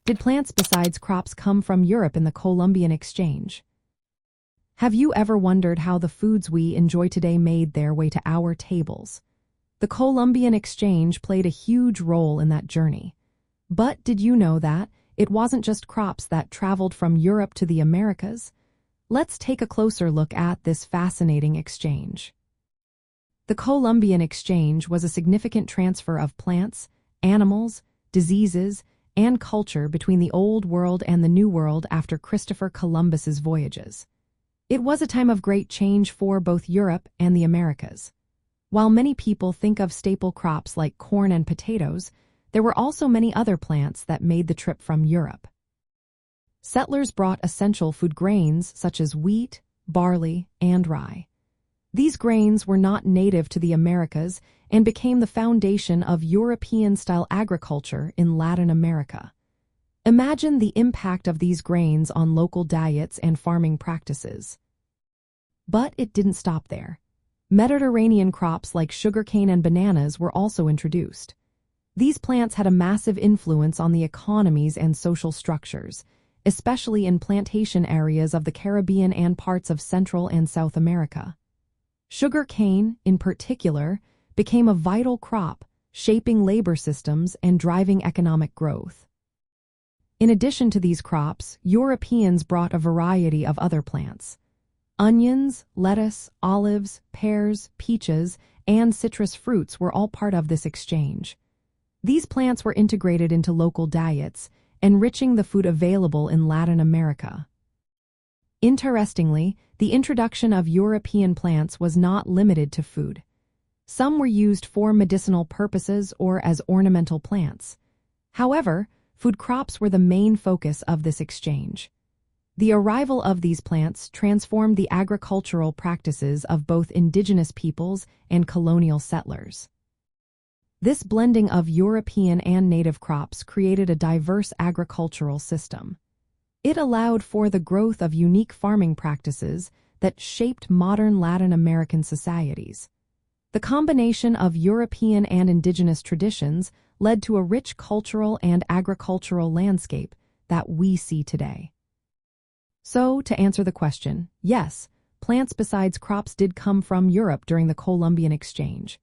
Did plants besides crops come from Europe in the Columbian Exchange? Have you ever wondered how the foods we enjoy today made their way to our tables? The Columbian Exchange played a huge role in that journey. But did you know that it wasn't just crops that traveled from Europe to the Americas? Let's take a closer look at this fascinating exchange. The Columbian Exchange was a significant transfer of plants, animals, diseases, and culture between the Old World and the New World after Christopher Columbus's voyages. It was a time of great change for both Europe and the Americas. While many people think of staple crops like corn and potatoes, there were also many other plants that made the trip from Europe. Settlers brought essential food grains such as wheat, barley, and rye. These grains were not native to the Americas and became the foundation of European-style agriculture in Latin America. Imagine the impact of these grains on local diets and farming practices. But it didn't stop there. Mediterranean crops like sugarcane and bananas were also introduced. These plants had a massive influence on the economies and social structures, especially in plantation areas of the Caribbean and parts of Central and South America. Sugarcane, in particular, became a vital crop, shaping labor systems and driving economic growth. In addition to these crops, Europeans brought a variety of other plants. Onions, lettuce, olives, pears, peaches, and citrus fruits were all part of this exchange. These plants were integrated into local diets, enriching the food available in Latin America. Interestingly, the introduction of European plants was not limited to food. Some were used for medicinal purposes or as ornamental plants. However, food crops were the main focus of this exchange. The arrival of these plants transformed the agricultural practices of both indigenous peoples and colonial settlers. This blending of European and native crops created a diverse agricultural system. It allowed for the growth of unique farming practices that shaped modern Latin American societies. The combination of European and indigenous traditions led to a rich cultural and agricultural landscape that we see today. So, to answer the question, yes, plants besides crops did come from Europe during the Columbian Exchange.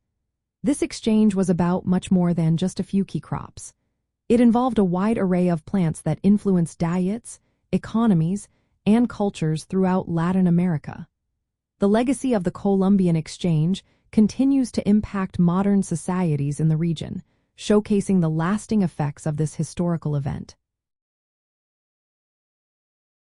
This exchange was about much more than just a few key crops. It involved a wide array of plants that influenced diets, economies, and cultures throughout Latin America. The legacy of the Columbian Exchange continues to impact modern societies in the region, showcasing the lasting effects of this historical event.